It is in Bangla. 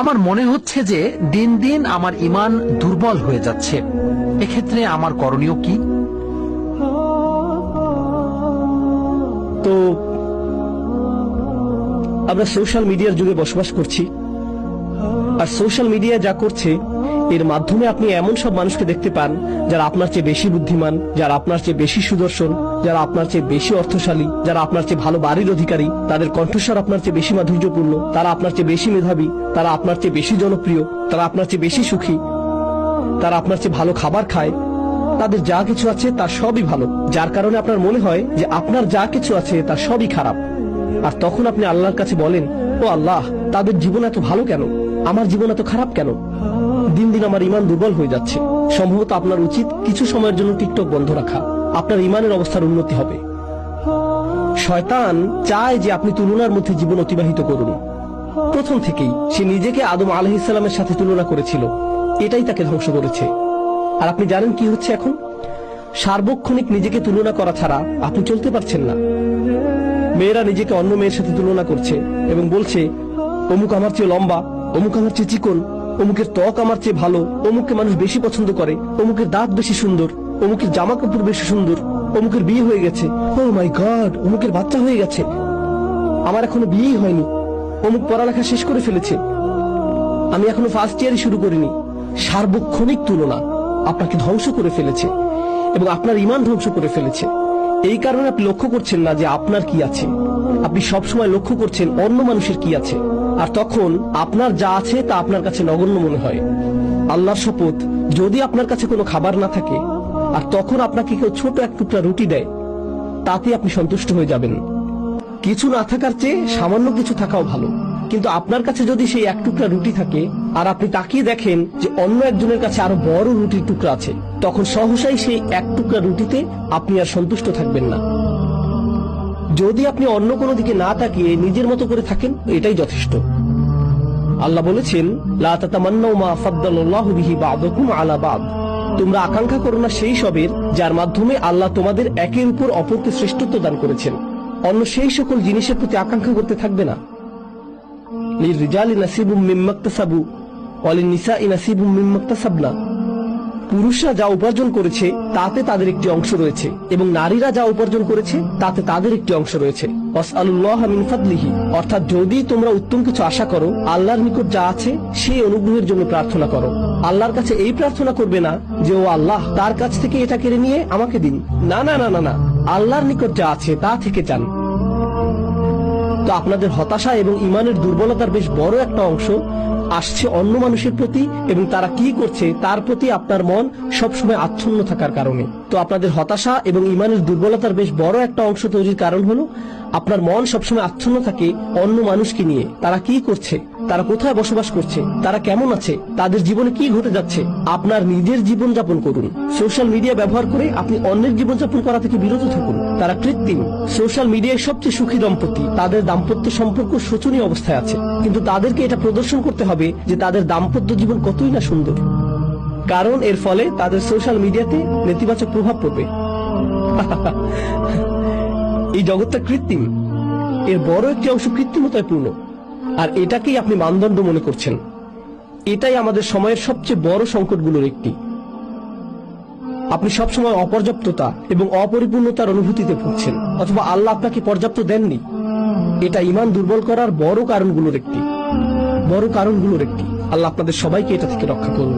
আমার মনে হচ্ছে যে দিন দিন আমার ঈমান দুর্বল হয়ে যাচ্ছে। এক্ষেত্রে আমার করণীয় কি? তো আমরা সোশ্যাল মিডিয়ার যুগে বসবাস করছি, আর সোশ্যাল মিডিয়া যা করছে এর মাধ্যমে আপনি এমন সব মানুষকে দেখতে পান যারা আপনার চেয়ে বেশি বুদ্ধিমান, যারা আপনার চেয়ে বেশি সুদর্শন, যারা আপনার চেয়ে বেশি অর্থশালী, যারা আপনার চেয়ে ভালো বাড়ির অধিকারী, তাদের কণ্ঠস্বর আপনার চেয়ে বেশি মাধুর্যপূর্ণ, তারা আপনার চেয়ে বেশি মেধাবী, তারা আপনার চেয়ে বেশি জনপ্রিয়, তারা আপনার চেয়ে বেশি সুখী, তারা আপনার চেয়ে ভালো খাবার খায়, তাদের যা কিছু আছে তার সবই ভালো, যার কারণে আপনার মনে হয় যে আপনার যা কিছু আছে তার সবই খারাপ। আর তখন আপনি আল্লাহর কাছে বলেন, ও আল্লাহ, তাদের জীবন এত ভালো কেন, আমার জীবন এত খারাপ কেন? দিন দিন আমার ঈমান দুর্বল হয়ে যাচ্ছে। সম্ভবত আপনার উচিত কিছু সময়ের জন্য টিকটক বন্ধ রাখা, আপনার ঈমানের অবস্থার উন্নতি হবে। শয়তান চায় যে আপনি তুলনার মধ্যে জীবন অতিবাহিত করুন। প্রথম থেকেই সে নিজেকে আদম আলাইহিস সালামের সাথে তুলনা করেছিল, এটাই তাকে ধ্বংস করেছে। আর আপনি জানেন কি হচ্ছে এখন? সার্বক্ষণিক নিজেকে তুলনা করা ছাড়া আপনি চলতে পারছেন না। মেয়েরা নিজেকে অন্য মেয়ের সাথে তুলনা করছে এবং বলছে, অমুক আমার চেয়ে লম্বা, অমুক আমার চেয়ে চিকন, অমুকের ত্বক আমার চেয়ে ভালো, অমুককে মানুষ বেশি পছন্দ করে, অমুকের দাঁত বেশি সুন্দর, অমুকের জামা কাপড় বেশি সুন্দর, অমুকের বিয়ে হয়ে গেছে, ও মাই গড, অমুকের বাচ্চা হয়ে গেছে, আমার এখনো বিয়েই হয়নি, অমুক পড়ালেখা শেষ করে ফেলেছে, আমি এখনো ফার্স্ট ইয়ারই শুরু করিনি। সার্বক্ষণিক তুলনা আপনাকে ধ্বংস করে ফেলেছে এবং আপনার ঈমান ধ্বংস করে ফেলেছে। এই কারণে আপনি লক্ষ্য করছেন না যে আপনার কি আছে, আপনি সবসময় লক্ষ্য করছেন অন্য মানুষের কি আছে, আর তখন আপনার যা আছে তা আপনার কাছে নগণ্য মনে হয়। আল্লাহর শপথ, যদি আপনার কাছে কোনো খাবার না থাকে আর তখন আপনাকে কেউ ছোট এক টুকরা রুটি দেয়, তাতে আপনি সন্তুষ্ট হয়ে যাবেন। কিছু না থাকার চেয়ে সামান্য কিছু থাকাও ভালো। কিন্তু আপনার কাছে যদি সেই এক টুকরা রুটি থাকে আর আপনি তাকিয়ে দেখেন যে অন্য একজনের কাছে আরো বড় রুটির টুকরা আছে, তখন সহসাই সেই এক টুকরা রুটিতে আপনি আর সন্তুষ্ট থাকবেন না। যদি আপনি অন্য কোনো দিকে না তাকিয়ে নিজের মতো করে থাকেন, এটাই যথেষ্ট। আল্লাহ বলেছেন, লা তাতামান্নাউ মা ফাদ্দালাল্লাহু বিহি বা'দাকুম আলা বা'দ। তোমরা আকাঙ্ক্ষা করো না সেই সবের যার মাধ্যমে আল্লাহ তোমাদের একের উপর অপরকে শ্রেষ্ঠত্ব দান করেছেন। অন্য সেই সকল জিনিসের প্রতি আকাঙ্ক্ষা করতে থাকবে না। লিররিজালি নাসিবুম মিম্মা ইকতাসাবু ওয়া লিন-নিসাই নাসিবুম মিম্মা ইকতাসাবনা। পুরুষরা যা উপার্জন করেছে তাতে তাদের একটি অংশ রয়েছে এবং নারীরা যা উপার্জন করেছে তাতে তাদের একটি অংশ রয়েছে। ওয়াসআলুল্লাহা মিন ফাদলিহি, অর্থাৎ যদি তোমরা উত্তম কিছু আশা করো, আল্লাহর নিকট যা আছে সেই অনুগ্রহের জন্য প্রার্থনা করো। আল্লাহর কাছে এই প্রার্থনা করবে না যে ও আল্লাহ, তার কাছ থেকে এটা কেড়ে নিয়ে আমাকে দিন। না না না না না, আল্লাহর নিকট যা আছে তা থেকে চান। তো আপনাদের হতাশা এবং ঈমানের দুর্বলতার বেশ বড় একটা অংশ আসছে অন্য মানুষের প্রতি এবং তারা কি করছে তার প্রতি আপনার মন সবসময় আচ্ছন্ন থাকার কারণে। তো আপনাদের হতাশা এবং ঈমানের দুর্বলতার বেশ বড় একটা অংশ তৈরির কারণ হলো আপনার মন সবসময় আচ্ছন্ন থাকে অন্য মানুষকে নিয়ে। তারা কি করছে, তারা কোথায় বসবাস করছে, তারা কেমন আছে, তাদের জীবনে কি ঘটে যাচ্ছে। আপনার নিজের জীবন যাপন করুন। সোশ্যাল মিডিয়া ব্যবহার করে আপনি অন্যের জীবন যাপন করা থেকে বিরত থাকুন। তারা কৃত্রিম। সোশ্যাল মিডিয়ায় সবচেয়ে সুখী দম্পতি, তাদের দাম্পত্য সম্পর্ক শোচনীয় অবস্থায় আছে, কিন্তু তাদেরকে এটা প্রদর্শন করতে হবে যে তাদের দাম্পত্য জীবন কতই না সুন্দর, কারণ এর ফলে তাদের সোশ্যাল মিডিয়াতে নেতিবাচক প্রভাব পড়বে। এই জগৎটা কৃত্রিম, এর বড় একটি অংশ কৃত্রিমতায় পূর্ণ, আর এটাকেই আপনি মানদণ্ড মনে করছেন। এটাই আমাদের সময়ের সবচেয়ে বড় সংকটগুলোর একটি। আপনি সবসময় অপর্যাপ্ততা এবং অপরিপূর্ণতার অনুভূতিতে ভুগছেন, অথবা আল্লাহ আপনাকে পর্যাপ্ত দেননি। এটা ঈমান দুর্বল করার বড় কারণগুলোর একটি। আল্লাহ আপনাদের সবাইকে এটা থেকে রক্ষা করুন।